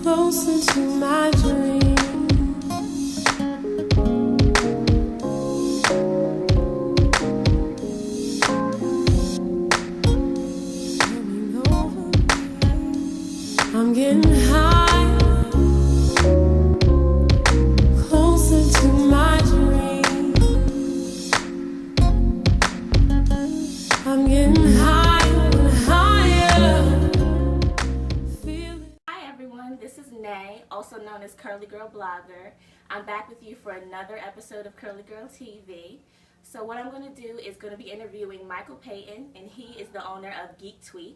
closer to my dream. Coming over me. I'm getting high, closer to my dream. I'm getting higher and higher. Hi everyone, this is Nay, also known as CurlyGirl Blogger. I'm back with you for another episode of CurlyGirl TV. So what I'm going to do is going to be interviewing Michael Payton, and he is the owner of Geek Tweek.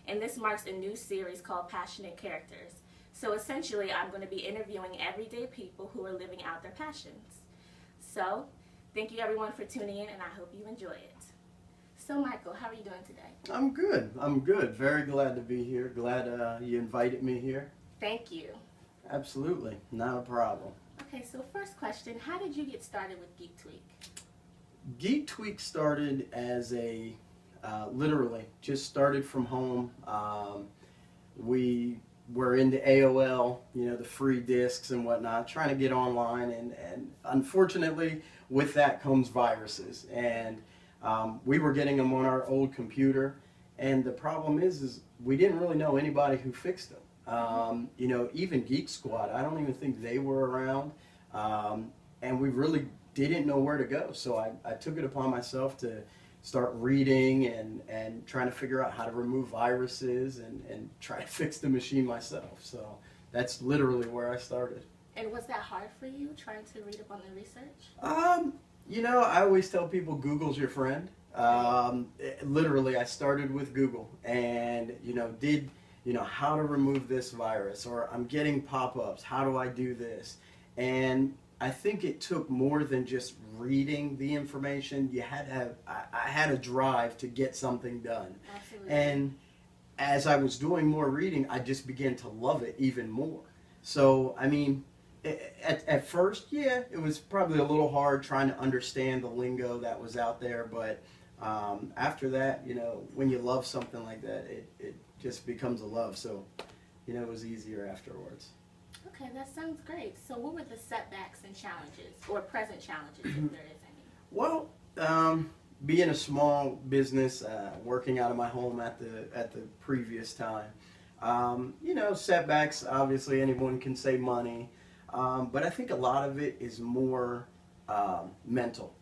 And this marks a new series called Passionate Characters. So essentially, I'm going to be interviewing everyday people who are living out their passions. So, thank you everyone for tuning in, and I hope you enjoy it. So Michael, how are you doing today? I'm good. I'm good. Very glad to be here. Glad you invited me here. Thank you. Absolutely. Not a problem. Okay, so first question, how did you get started with Geek Tweek? Geek Tweek started as a, literally, just started from home. We were into AOL, you know, the free discs and whatnot, trying to get online, and unfortunately with that comes viruses. And we were getting them on our old computer, and the problem is we didn't really know anybody who fixed them. You know, even Geek Squad, I don't even think they were around, and we really didn't know where to go. So I took it upon myself to start reading and trying to figure out how to remove viruses and try to fix the machine myself. So that's literally where I started. And was that hard for you, trying to read up on the research? You know, I always tell people Google's your friend. Literally, I started with Google and, you know, how to remove this virus, or I'm getting pop-ups, how do I do this? And I think it took more than just reading the information. You had to have, I had a drive to get something done. Absolutely. And as I was doing more reading, I just began to love it even more. So, I mean, at first, yeah, it was probably a little hard trying to understand the lingo that was out there, but after that, you know, when you love something like that, it just becomes a love. So, you know, it was easier afterwards. Okay, that sounds great. So what were the setbacks and challenges, or present challenges, if there is any? Well, being a small business, working out of my home at the previous time, you know, setbacks, obviously anyone can say money. But I think a lot of it is more mental,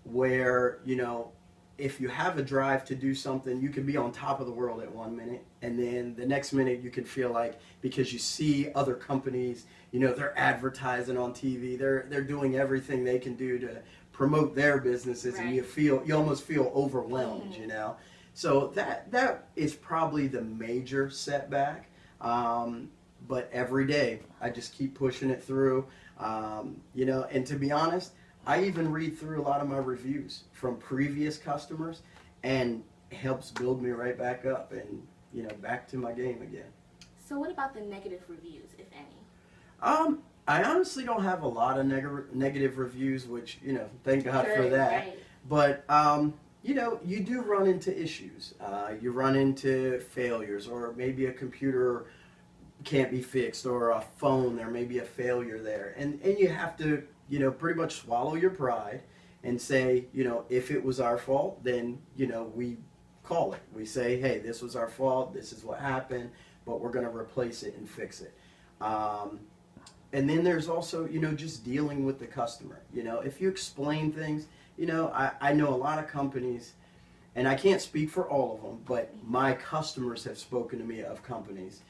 where, you know, if you have a drive to do something, you can be on top of the world at 1 minute, and then the next minute you can feel like, because you see other companies, you know, they're advertising on TV, they're doing everything they can do to promote their businesses, right. And you almost feel overwhelmed, you know. So that is probably the major setback. But every day, I just keep pushing it through, you know, and to be honest, I even read through a lot of my reviews from previous customers, and it helps build me right back up and, you know, back to my game again. So what about the negative reviews, if any? I honestly don't have a lot of negative reviews, which, you know, thank God for that. Right. But, you know, you do run into issues. You run into failures, or maybe a computer can't be fixed, or a phone, there may be a failure there, and you have to, you know, pretty much swallow your pride and say, you know, if it was our fault, then, you know, we call it. We say, hey, this was our fault, this is what happened, but we're going to replace it and fix it. And then there's also, you know, just dealing with the customer. You know, if you explain things, you know, I know a lot of companies, and I can't speak for all of them, but my customers have spoken to me of companies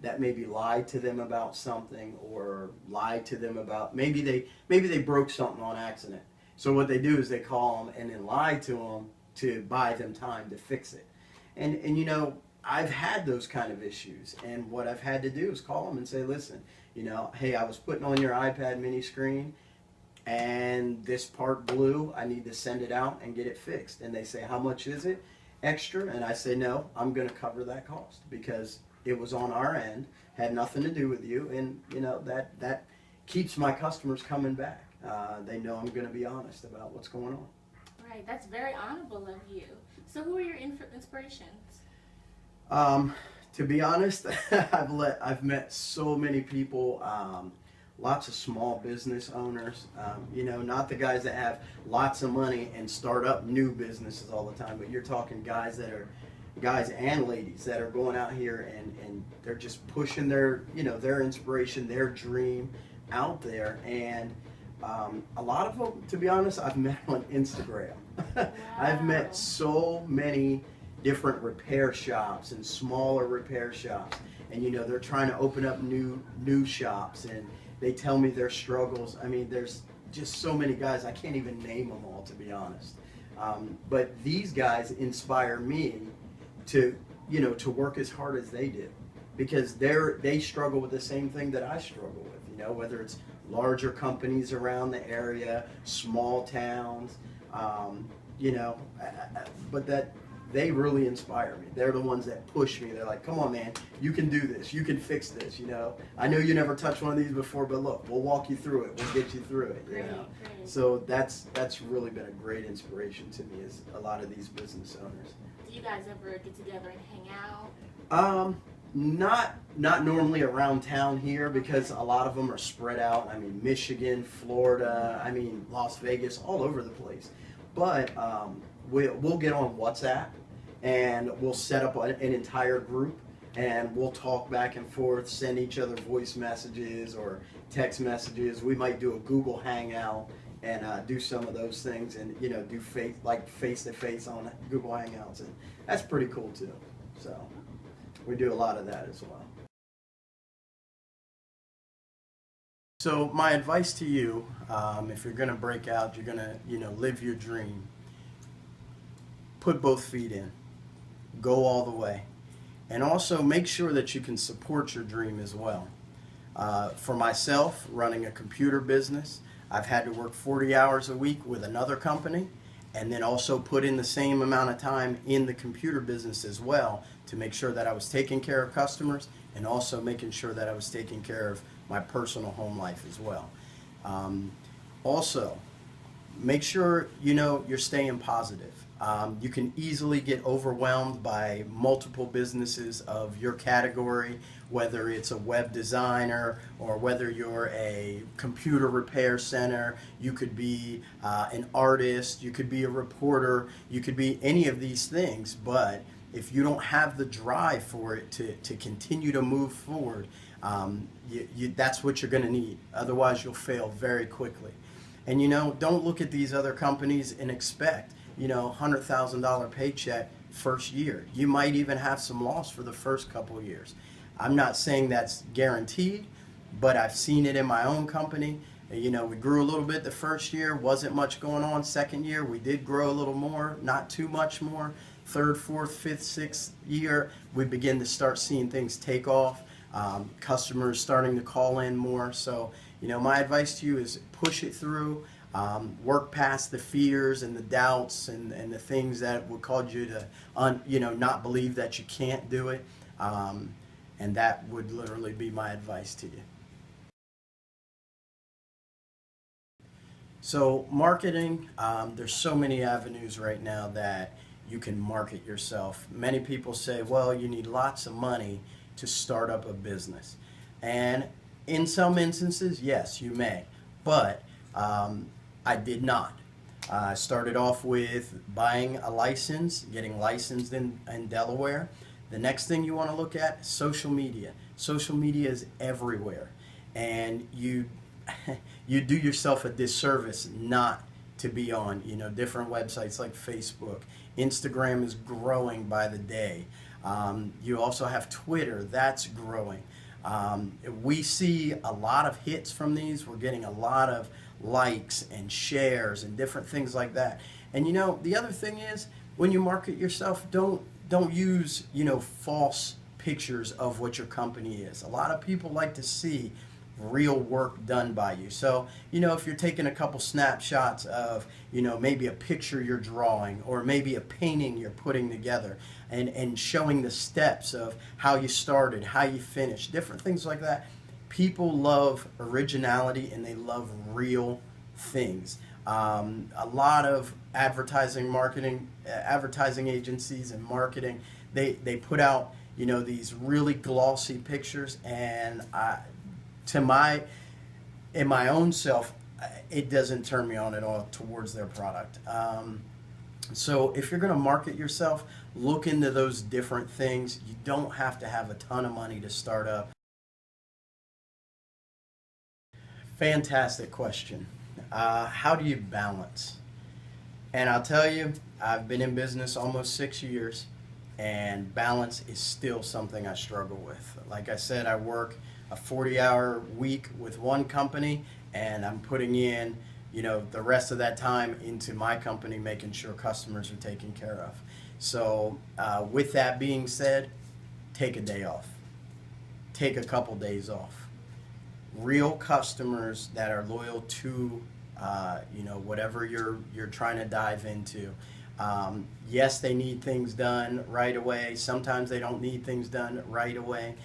that maybe lied to them about something, or lied to them about, maybe they broke something on accident. So what they do is they call them and then lie to them to buy them time to fix it. And you know, I've had those kind of issues, and what I've had to do is call them and say, listen, you know, hey, I was putting on your iPad mini screen and this part blew, I need to send it out and get it fixed. And they say, how much is it extra? And I say, no, I'm going to cover that cost, because it was on our end, had nothing to do with you, and you know, that keeps my customers coming back. They know I'm going to be honest about what's going on. Right, that's very honorable of you. So who are your inspirations? To be honest, I've met so many people, lots of small business owners. You know, not the guys that have lots of money and start up new businesses all the time, but you're talking guys and ladies that are going out here and they're just pushing their, you know, their inspiration, their dream out there. And a lot of them, to be honest, I've met on Instagram. Wow. I've met so many different repair shops and smaller repair shops, and you know, they're trying to open up new shops, and they tell me their struggles. I mean, there's just so many guys, I can't even name them all, to be honest. But these guys inspire me to, you know, to work as hard as they do, because they struggle with the same thing that I struggle with, you know, whether it's larger companies around the area, small towns, you know, but that they really inspire me. They're the ones that push me. They're like, come on, man, you can do this. You can fix this, you know. I know you never touched one of these before, but look, we'll walk you through it. We'll get you through it, you know. Great. So that's really been a great inspiration to me, is a lot of these business owners. Do you guys ever get together and hang out? Not normally around town here, because a lot of them are spread out. I mean, Michigan, Florida, I mean, Las Vegas, all over the place. But we'll get on WhatsApp and we'll set up an entire group, and we'll talk back and forth, send each other voice messages or text messages. We might do a Google Hangout and do some of those things, and you know, do face to face on Google Hangouts, and that's pretty cool too. So we do a lot of that as well. So my advice to you, if you're going to break out, you're going to, you know, live your dream, put both feet in, go all the way, and also make sure that you can support your dream as well. For myself, running a computer business, I've had to work 40 hours a week with another company, and then also put in the same amount of time in the computer business as well, to make sure that I was taking care of customers and also making sure that I was taking care of my personal home life as well. Also, make sure, you know, you're staying positive. You can easily get overwhelmed by multiple businesses of your category, whether it's a web designer or whether you're a computer repair center. You could be an artist, you could be a reporter, you could be any of these things, but if you don't have the drive for it to continue to move forward, that's what you're going to need. Otherwise, you'll fail very quickly. And you know, don't look at these other companies and expect, you know, $100,000 paycheck first year. You might even have some loss for the first couple of years. I'm not saying that's guaranteed, but I've seen it in my own company. You know, we grew a little bit the first year, wasn't much going on. Second year, we did grow a little more, not too much more. Third, fourth, fifth, sixth year, we begin to start seeing things take off. Customers starting to call in more. So, you know, my advice to you is push it through. Work past the fears and the doubts and the things that would cause you to, you know, not believe that you can't do it. And that would literally be my advice to you. So marketing, there's so many avenues right now that you can market yourself. Many people say, well, you need lots of money to start up a business. And in some instances, yes, you may. But I did not. I started off with buying a license, getting licensed in Delaware. The next thing you want to look at, social media. Social media is everywhere. And you do yourself a disservice not to be on, you know, different websites like Facebook. Instagram is growing by the day. You also have Twitter, that's growing. We see a lot of hits from these. We're getting a lot of likes and shares and different things like that. And you know, the other thing is, when you market yourself, don't use, you know, false pictures of what your company is. A lot of people like to see real work done by you. So, you know, if you're taking a couple snapshots of, you know, maybe a picture you're drawing or maybe a painting you're putting together and showing the steps of how you started, how you finished, different things like that. People love originality and they love real things. A lot of advertising agencies and marketing, they put out, you know, these really glossy pictures, and in my own self, it doesn't turn me on at all towards their product. So if you're going to market yourself, look into those different things. You don't have to have a ton of money to start up. Fantastic question. How do you balance? And I'll tell you, I've been in business almost 6 years, and balance is still something I struggle with. Like I said, I work a 40-hour week with one company, and I'm putting in, you know, the rest of that time into my company, making sure customers are taken care of. So with that being said, take a day off. Take a couple days off. Real customers that are loyal to you know, whatever you're trying to dive into. Yes, they need things done right away. Sometimes they don't need things done right away.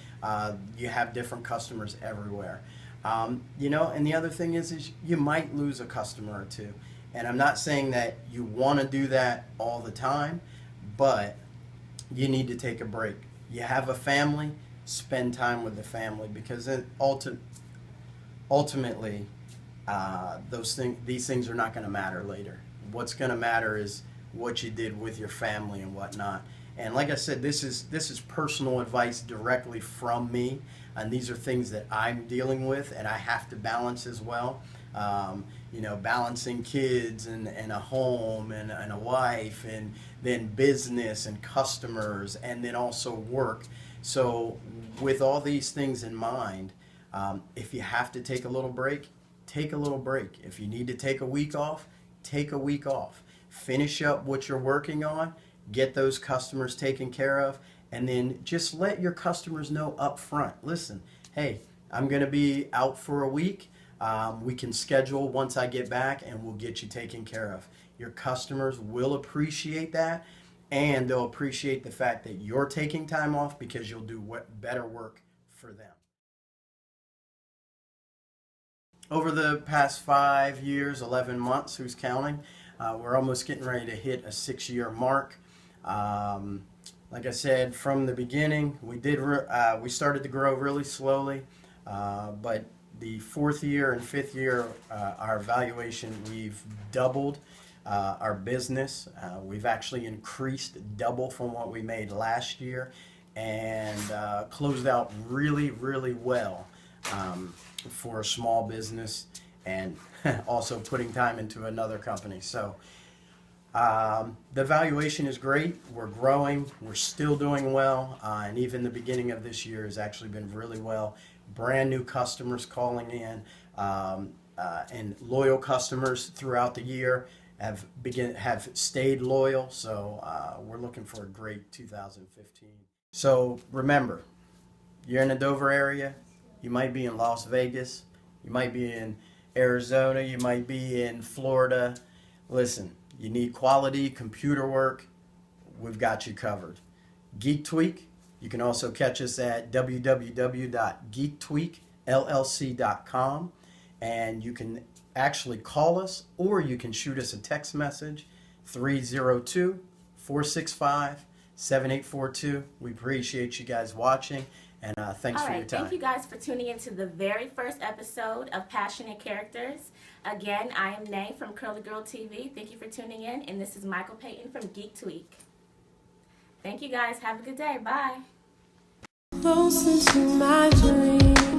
You have different customers everywhere. You know, and the other thing is you might lose a customer or two. And I'm not saying that you want to do that all the time, but you need to take a break. You have a family, spend time with the family, because ultimately, these things are not going to matter later. What's going to matter is what you did with your family and whatnot. And like I said, this is personal advice directly from me, and these are things that I'm dealing with and I have to balance as well. You know, balancing kids and a home and a wife, and then business and customers, and then also work. So with all these things in mind, if you have to take a little break, take a little break. If you need to take a week off, take a week off. Finish up what you're working on, get those customers taken care of, and then just let your customers know up front. Listen, hey, I'm going to be out for a week. We can schedule once I get back, and we'll get you taken care of. Your customers will appreciate that, and they'll appreciate the fact that you're taking time off, because you'll do better work for them. Over the past 5 years, 11 months, who's counting? We're almost getting ready to hit a 6-year mark. Like I said, from the beginning, we started to grow really slowly, but the 4th year and 5th year, our valuation, we've doubled our business. We've actually increased double from what we made last year, and closed out really, really well for a small business, and also putting time into another company. So the valuation is great. We're growing. We're still doing well, and even the beginning of this year has actually been really well. Brand new customers calling in, and loyal customers throughout the year have stayed loyal. So we're looking for a great 2015. So remember, you're in the Dover area. You might be in Las Vegas. You might be in Arizona. You might be in Florida. Listen, you need quality computer work. We've got you covered. Geek Tweek. You can also catch us at www.geektweekllc.com, and you can actually call us, or you can shoot us a text message, 302-465-7842. We appreciate you guys watching, and thanks for your time. Thank you guys for tuning into the very first episode of Passionate Characters. Again, I am Nay from CurlyGirl TV. Thank you for tuning in, and this is Michael Payton from Geek Tweek. Thank you guys. Have a good day. Bye. Closer to my dream.